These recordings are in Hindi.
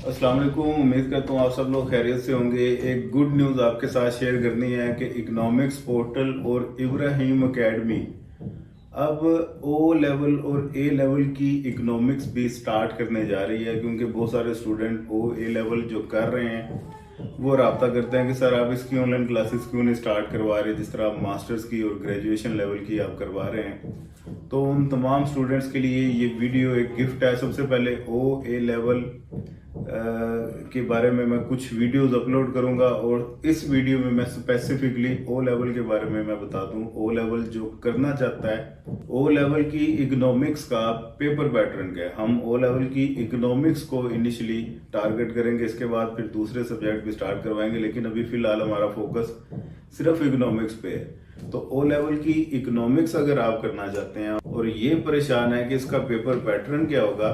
अस्सलाम वालेकुम। उम्मीद करता हूँ आप सब लोग खैरियत से होंगे। एक गुड न्यूज़ आपके साथ शेयर करनी है कि इकोनॉमिक्स पोर्टल और इब्राहिम एकेडमी अब ओ लेवल और ए लेवल की इकोनॉमिक्स भी स्टार्ट करने जा रही है, क्योंकि बहुत सारे स्टूडेंट ओ ए लेवल जो कर रहे हैं वो रब्ता करते हैं कि सर आप इसकी ऑनलाइन क्लासेस क्यों नहीं स्टार्ट करवा रहे, जिस तरह आप मास्टर्स की और ग्रेजुएशन लेवल की आप करवा रहे हैं। तो उन तमाम स्टूडेंट्स के लिए ये वीडियो एक गिफ्ट है। सबसे पहले ओ ए लेवल के बारे में मैं कुछ वीडियोस अपलोड करूंगा और इस वीडियो में मैं स्पेसिफिकली ओ लेवल के बारे में मैं बता दूं। ओ लेवल जो करना चाहता है, ओ लेवल की इकोनॉमिक्स का पेपर पैटर्न क्या है। हम ओ लेवल की इकोनॉमिक्स को इनिशियली टारगेट करेंगे, इसके बाद फिर दूसरे सब्जेक्ट भी स्टार्ट करवाएंगे, लेकिन अभी फिलहाल हमारा फोकस सिर्फ इकोनॉमिक्स पे है। तो ओ लेवल की इकोनॉमिक्स अगर आप करना चाहते हैं और ये परेशान है कि इसका पेपर पैटर्न क्या होगा,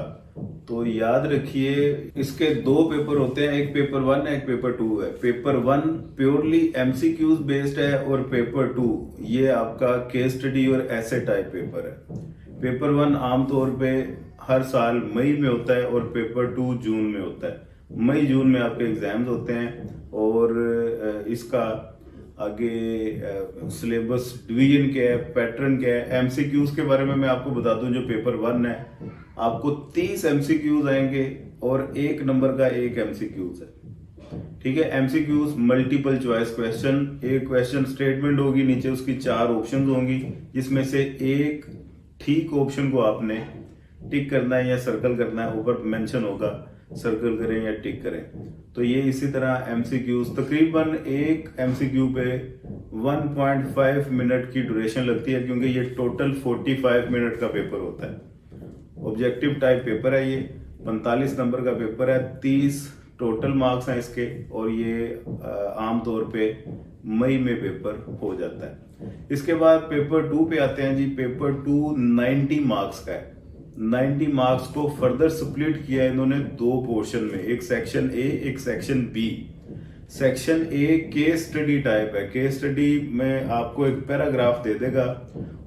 तो याद रखिए इसके दो पेपर होते हैं, एक पेपर 1 है, एक पेपर 2 है। पेपर 1 प्योरली एमसीक्यूज बेस्ड है और पेपर 2 ये आपका केस स्टडी और ऐसे टाइप पेपर है। पेपर 1 आमतौर पे हर साल मई में होता है और पेपर 2 जून में होता है। मई जून में आपके एग्जाम्स होते हैं और इसका आगे सिलेबस डिवीजन क्या है, पैटर्न क्या है। एमसीक्यूज के बारे में मैं आपको बता दूं, जो पेपर 1 है आपको 30 एमसीक्यूज आएंगे और 1 नंबर का एक एमसीक्यूज है। ठीक है, एमसीक्यूज मल्टीपल चॉइस क्वेश्चन, एक क्वेश्चन स्टेटमेंट होगी, नीचे उसकी 4 ऑप्शंस होंगी, जिसमें से एक ठीक ऑप्शन को आपने टिक करना है या सर्कल करना है। ऊपर मेंशन होगा, सर्कल करें या टिक करें। तो ये इसी तरह एमसीक्यूज तकरीबन एक एमसीक्यू पे 1.5 मिनट की ड्यूरेशन लगती है, क्योंकि ये टोटल 45 मिनट का पेपर होता है। ऑब्जेक्टिव टाइप पेपर है, ये 45 नंबर का पेपर है, 30 टोटल मार्क्स हैं इसके, और ये आमतौर पे मई में पेपर हो जाता है। इसके बाद पेपर 2 पे आते हैं जी। पेपर 2 90 मार्क्स का है। 90 मार्क्स को फर्दर स्प्लिट किया है इन्होंने 2 पोर्शन में, एक सेक्शन ए एक section B. Section A case study type है। केस स्टडी में आपको एक पैराग्राफ दे देगा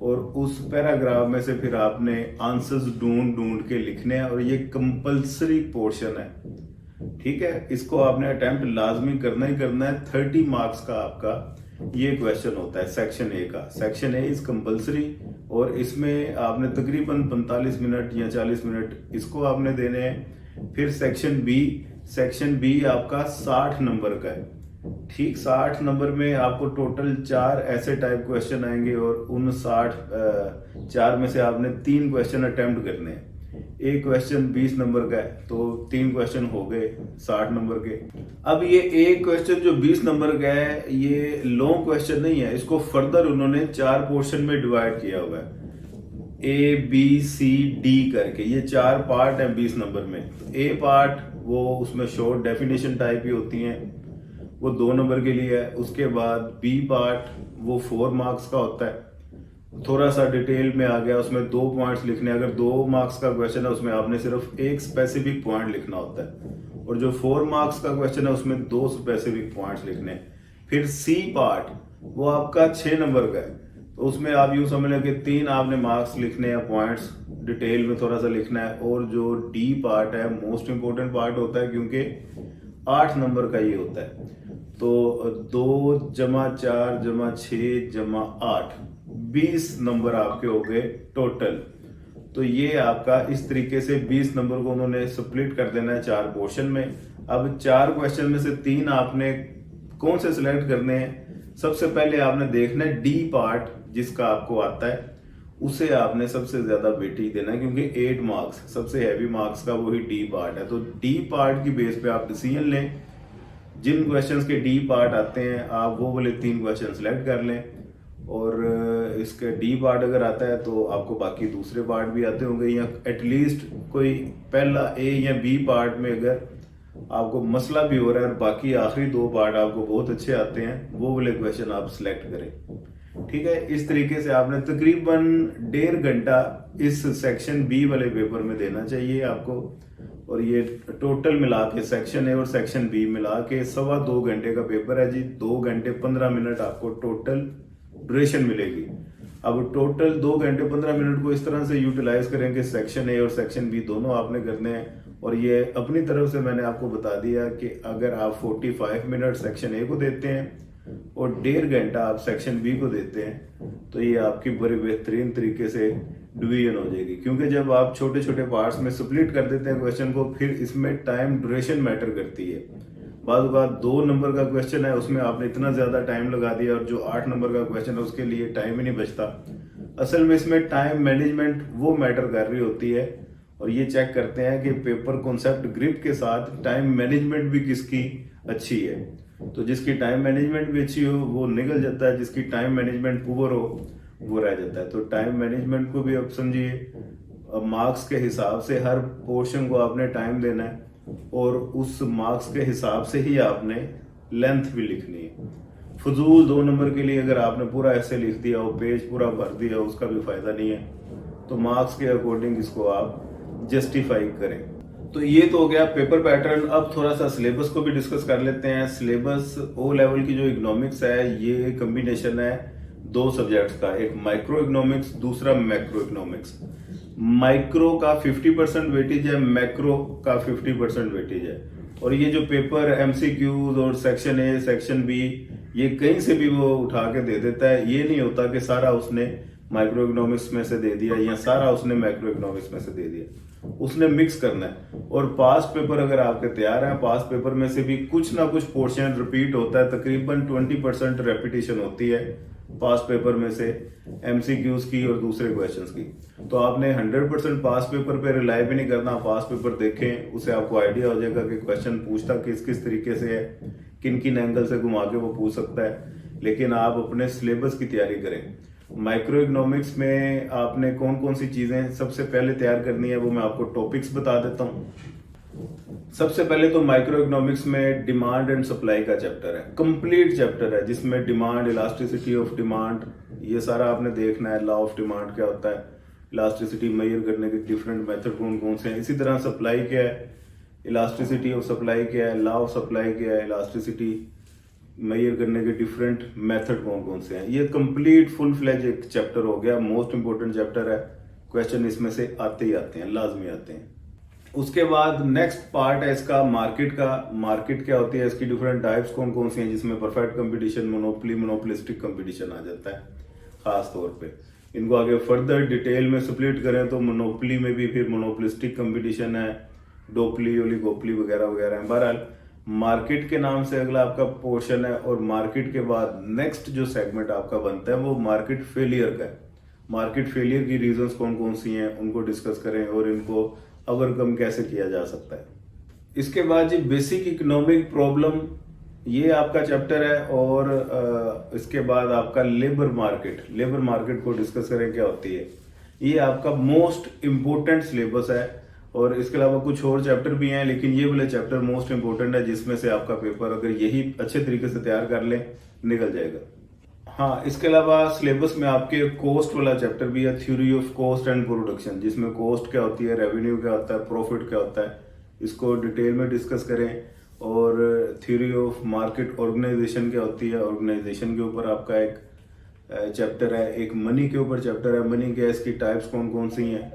और उस पैराग्राफ में से फिर आपने आंसर्स ढूंढ ढूंढ के लिखने हैं, और ये कंपलसरी पोर्शन है। ठीक है, इसको आपने अटेम्प्ट लाजमी करना ही करना है। 30 मार्क्स का आपका ये क्वेश्चन होता है सेक्शन ए का। सेक्शन ए इज कंपलसरी और इसमें आपने तकरीबन 45 मिनट या 40 मिनट इसको आपने देने हैं। फिर सेक्शन बी आपका 60 नंबर का है। ठीक, 60 नंबर में आपको टोटल 4 ऐसे टाइप क्वेश्चन आएंगे और उन 4 में से आपने 3 क्वेश्चन अटेम्प्ट करने हैं। एक क्वेश्चन 20 नंबर का है, तो 3 क्वेश्चन हो गए 60 नंबर के। अब ये एक क्वेश्चन जो 20 नंबर का है, ये लॉन्ग क्वेश्चन नहीं है, इसको फर्दर उन्होंने 4 पोर्शन में डिवाइड किया हुआ है, ए बी सी डी करके। ये 4 पार्ट है 20 नंबर में। ए पार्ट वो उसमें शॉर्ट डेफिनेशन टाइप ही होती हैं, वो 2 नंबर के लिए है। उसके बाद बी पार्ट वो 4 मार्क्स का होता है, थोड़ा सा डिटेल में आ गया, उसमें 2 पॉइंट्स लिखने। अगर 2 मार्क्स का क्वेश्चन है उसमें आपने सिर्फ एक स्पेसिफिक पॉइंट लिखना होता है, और जो 4 मार्क्स का क्वेश्चन है उसमें 2 स्पेसिफिक पॉइंट्स लिखने हैं। फिर सी पार्ट वो आपका 6 नंबर का है, तो उसमें आप यूं समझ लें कि 3 आपने मार्क्स लिखने हैं, पॉइंट्स डिटेल में थोड़ा सा लिखना है। और जो डी पार्ट है मोस्ट इंपोर्टेंट पार्ट होता है, क्योंकि 8 नंबर का ये होता है। तो 2 जमा 4 जमा 6 जमा 8 20 नंबर आपके हो गए टोटल। तो ये आपका इस तरीके से 20 नंबर को उन्होंने स्प्लिट कर देना है 4 पोर्शन में। अब 4 क्वेश्चन में से 3 आपने कौन से सिलेक्ट करने हैं। सबसे पहले आपने देखना है डी पार्ट, जिसका आपको आता है उसे आपने सबसे ज्यादा वेटेज देना है, क्योंकि 8 मार्क्स सबसे हैवी मार्क्स का वही डी पार्ट है। तो डी पार्ट की बेस पे आप डिसीजन लें। जिन क्वेश्चंस के डी पार्ट आते हैं आप वो वाले 3 क्वेश्चन सिलेक्ट कर लें, और इसके डी पार्ट अगर आता है तो आपको बाकी दूसरे पार्ट भी आते होंगे, या एटलीस्ट कोई पहला ए या बी पार्ट में अगर आपको मसला भी हो रहा है और बाकी आखिरी 2 पार्ट आपको बहुत अच्छे आते हैं, वो वाले क्वेश्चन आप सिलेक्ट करें। ठीक है, इस तरीके से आपने तकरीबन 1.5 घंटा इस सेक्शन बी वाले पेपर में देना चाहिए आपको। और ये टोटल मिला के सेक्शन ए और सेक्शन बी मिला के 2.25 घंटे का पेपर है जी। 2 घंटे 15 मिनट आपको टोटल ड्यूरेशन मिलेगी। अब टोटल 2 घंटे 15 मिनट को इस तरह से यूटिलाइज करें कि सेक्शन ए और सेक्शन बी दोनों आपने करने हैं, और ये अपनी तरफ से मैंने आपको बता दिया कि अगर आप 45 मिनट सेक्शन ए को देते हैं और 1.5 घंटा आप सेक्शन बी को देते हैं तो ये आपकी बड़े बेहतरीन तरीके से डिवीजन हो जाएगी। क्योंकि जब आप छोटे छोटे पार्ट्स में स्प्लिट कर देते हैं क्वेश्चन को, फिर इसमें टाइम ड्यूरेशन मैटर करती है। बाद 2 नंबर का क्वेश्चन है, उसमें आपने इतना ज्यादा टाइम लगा दिया और जो 8 नंबर का क्वेश्चन है उसके लिए टाइम ही नहीं बचता। असल में इसमें टाइम मैनेजमेंट वो मैटर कर रही होती है और ये चेक करते हैं कि पेपर कॉन्सेप्ट ग्रिप के साथ टाइम मैनेजमेंट भी किसकी अच्छी है। तो जिसकी टाइम मैनेजमेंट भी अच्छी हो वो निकल जाता है, जिसकी टाइम मैनेजमेंट पुअर हो वो रह जाता है। तो टाइम मैनेजमेंट को भी आप समझिए, मार्क्स के हिसाब से हर पोर्शन को आपने टाइम देना है और उस मार्क्स के हिसाब से ही आपने लेंथ भी लिखनी है। फजूल 2 नंबर के लिए अगर आपने पूरा ऐसे लिख दिया हो, पेज पूरा भर दिया, उसका भी फायदा नहीं है। तो मार्क्स के अकॉर्डिंग इसको आप जस्टिफाई करें। तो ये तो हो गया पेपर पैटर्न। अब थोड़ा सा सिलेबस को भी डिस्कस कर लेते हैं। सिलेबस ओ लेवल की जो इकोनॉमिक्स है ये कॉम्बिनेशन है 2 सब्जेक्ट्स का, एक माइक्रो इकोनॉमिक्स, दूसरा मैक्रो इकोनॉमिक्स। माइक्रो का 50% वेटेज है, मैक्रो का 50% वेटेज है। और ये जो पेपर एमसीक्यूज और सेक्शन ए सेक्शन बी ये कहीं से भी वो उठा के दे देता है। ये नहीं होता कि सारा उसने माइक्रो इकोनॉमिक्स में से दे दिया या सारा उसने मैक्रो इकोनॉमिक्स में से दे दिया, उसने मिक्स करना है। और पास पेपर अगर आपके तैयार है, पास पेपर में से भी कुछ ना कुछ पोर्शन रिपीट होता है, तकरीबन 20% रेपिटेशन होती है पास पेपर में से एमसीक्यूज की और दूसरे क्वेश्चंस की। तो आपने 100% पास पेपर पे रिलाई भी नहीं करना। पास पेपर देखें, उससे आपको आइडिया हो जाएगा कि क्वेश्चन पूछता किस किस तरीके से है, किन किन एंगल से घुमा के वो पूछ सकता है। लेकिन आप अपने सिलेबस की तैयारी करें। माइक्रो इकोनॉमिक्स में आपने कौन कौन सी चीजें सबसे पहले तैयार करनी है वो मैं आपको टॉपिक्स बता देता हूँ। सबसे पहले तो माइक्रो इकोनॉमिक्स में डिमांड एंड सप्लाई का चैप्टर है, कंप्लीट चैप्टर है जिसमें डिमांड, इलास्टिसिटी ऑफ डिमांड, ये सारा आपने देखना है। लॉ ऑफ डिमांड क्या होता है, इलास्टिसिटी मेजर करने के डिफरेंट मेथड कौन कौन से हैं। इसी तरह सप्लाई क्या है, इलास्टिसिटी ऑफ सप्लाई क्या है, लॉ ऑफ सप्लाई क्या है, इलास्टिसिटी मेजर करने के डिफरेंट मेथड कौन कौन से हैं। ये कंप्लीट फुल फ्लेज एक चैप्टर हो गया, मोस्ट इंपोर्टेंट चैप्टर है। क्वेश्चन इसमें से आते ही आते हैं, लाजमी आते हैं। उसके बाद नेक्स्ट पार्ट है इसका मार्केट का। मार्केट क्या होती है, इसकी डिफरेंट टाइप्स कौन कौन सी हैं, जिसमें perfect competition, monopoly, monopolistic competition आ जाता है खास तौर पे। इनको आगे फर्दर डिटेल में स्प्लिट करें तो मोनोपोली में भी फिर मोनोपोलिस्टिक कंपटीशन है, डोपली, ओलिगोपली वगैरह वगैरह है। बहरहाल मार्केट के नाम से अगला आपका पोर्शन है और मार्केट के बाद नेक्स्ट जो सेगमेंट आपका बनता है वो मार्केट फेलियर का है। मार्केट फेलियर की रीजंस कौन कौन सी हैं उनको डिस्कस करें और इनको ओवरकम कैसे किया जा सकता है। इसके बाद जी बेसिक इकोनॉमिक प्रॉब्लम, ये आपका चैप्टर है। और इसके बाद आपका लेबर मार्केट, लेबर मार्केट को डिस्कस करें क्या होती है। ये आपका मोस्ट इंपोर्टेंट सिलेबस है। और इसके अलावा कुछ और चैप्टर भी हैं, लेकिन ये वाले चैप्टर मोस्ट इंपोर्टेंट है जिसमें से आपका पेपर अगर यही अच्छे तरीके से तैयार कर लें निकल जाएगा। हाँ, इसके अलावा सिलेबस में आपके कोस्ट वाला चैप्टर भी है, theory of cost and production, जिसमें कॉस्ट क्या होती है, रेवेन्यू क्या होता है, प्रॉफिट क्या होता है, इसको डिटेल में डिस्कस करें। और थ्योरी ऑफ मार्केट ऑर्गेनाइजेशन क्या होती है, ऑर्गेनाइजेशन के ऊपर आपका एक चैप्टर है। एक मनी के ऊपर चैप्टर है, मनी क्या है, इसकी टाइप्स कौन कौन सी हैं।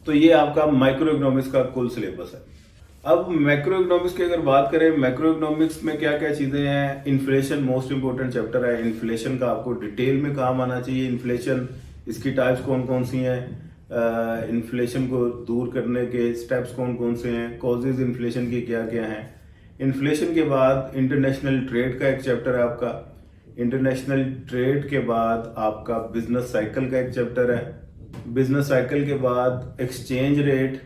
तो ये आपका माइक्रो इकोनॉमिक्स का कुल सिलेबस है। अब मैक्रो इकोनॉमिक्स की अगर बात करें, मैक्रो इकोनॉमिक्स में क्या क्या चीजें हैं। इन्फ्लेशन मोस्ट इंपोर्टेंट चैप्टर है। इन्फ्लेशन का आपको डिटेल में काम आना चाहिए। इन्फ्लेशन, इसकी टाइप्स कौन कौन सी हैं, इन्फ्लेशन को दूर करने के स्टेप्स कौन कौन से हैं, कॉजेज इन्फ्लेशन की क्या क्या हैं। इन्फ्लेशन के बाद इंटरनेशनल ट्रेड का एक चैप्टर है आपका। इंटरनेशनल ट्रेड के बाद आपका बिजनेस साइकिल का एक चैप्टर है। बिजनेस साइकिल के बाद एक्सचेंज रेट,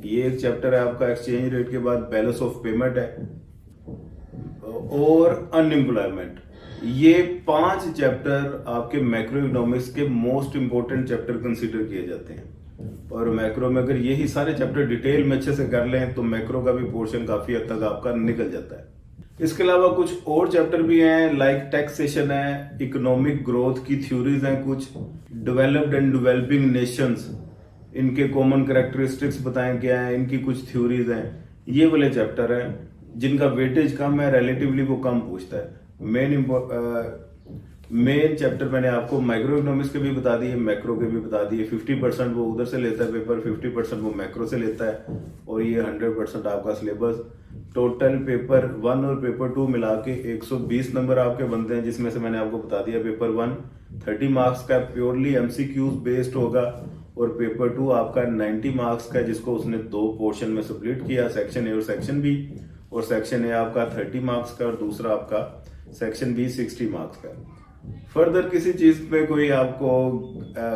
ये एक चैप्टर है आपका। एक्सचेंज रेट के बाद बैलेंस ऑफ पेमेंट है और अनएम्प्लॉयमेंट। ये 5 चैप्टर आपके मैक्रो इकोनॉमिक्स के मोस्ट इंपोर्टेंट चैप्टर कंसीडर किए जाते हैं। और मैक्रो में अगर यही सारे चैप्टर डिटेल में अच्छे से कर लें तो मैक्रो का भी पोर्शन काफी हद तक आपका निकल जाता है। इसके अलावा कुछ और चैप्टर भी हैं, लाइक टैक्सेशन है, इकोनॉमिक ग्रोथ की थ्योरीज हैं, कुछ डेवलप्ड एंड डेवलपिंग नेशंस, इनके कॉमन कैरेक्टरिस्टिक्स बताएं क्या है, इनकी कुछ थ्योरीज हैं। ये वाले चैप्टर हैं जिनका वेटेज कम है, रिलेटिवली वो कम पूछता है। मेन चैप्टर मैंने आपको माइक्रो इकोनॉमिक्स के भी बता दिए, मैक्रो के भी बता दिए। 50% वो उधर से लेता है पेपर, 50% वो मैक्रो से लेता है, और ये 100% आपका सिलेबस। टोटल पेपर 1 और पेपर 2 मिला के 120 नंबर आपके बनते हैं, जिसमें से मैंने आपको बता दिया पेपर 1 30 मार्क्स का प्योरली एमसीक्यूज बेस्ड होगा, और पेपर 2 आपका 90 मार्क्स का, जिसको उसने 2 पोर्शन में स्प्लिट किया, सेक्शन ए और सेक्शन बी। और सेक्शन ए आपका 30 मार्क्स का और दूसरा आपका सेक्शन बी 60 मार्क्स का। फर्दर किसी चीज पे कोई आपको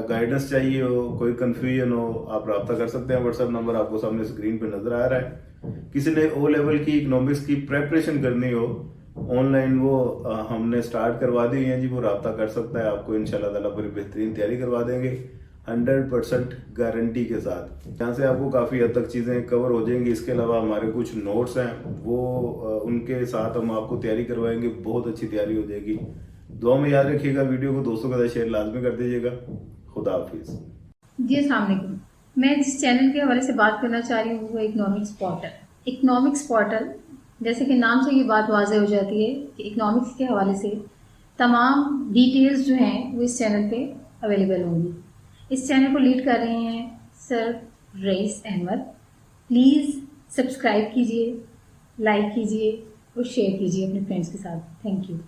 गाइडेंस चाहिए हो, कोई कंफ्यूजन हो, आप रब्ता कर सकते हैं। व्हाट्सएप नंबर आपको सामने स्क्रीन पे नजर आ रहा है। किसी ने ओ लेवल की इकोनॉमिक्स की प्रेपरेशन करनी हो ऑनलाइन, वो हमने स्टार्ट करवा दी है जी, वो रब्ता कर सकता है। आपको इंशाल्लाह ताला पूरी बेहतरीन तैयारी करवा देंगे 100% गारंटी के साथ। यहाँ से आपको काफ़ी हद तक चीज़ें कवर हो जाएंगी। इसके अलावा हमारे कुछ नोट्स हैं, वो उनके साथ हम आपको तैयारी करवाएंगे, बहुत अच्छी तैयारी हो जाएगी। दुआ में याद रखिएगा, वीडियो को दोस्तों के साथ शेयर लाजमी कर दीजिएगा। खुदा हाफिज। जी अस्सलाम वालेकुम। मैं जिस चैनल के हवाले से बात करना चाह रही हूँ वो इकोनॉमिक्स पोर्टल। इकोनॉमिक्स पोर्टल, जैसे कि नाम से ये बात वाज़ेह हो जाती है कि इकोनॉमिक्स के हवाले से तमाम डिटेल्स जो हैं वो इस चैनल पे अवेलेबल होंगी। इस चैनल को लीड कर रहे हैं sir Rais Ahmed. Please subscribe कीजिए, लाइक कीजिए और शेयर कीजिए अपने फ्रेंड्स के साथ। Thank you.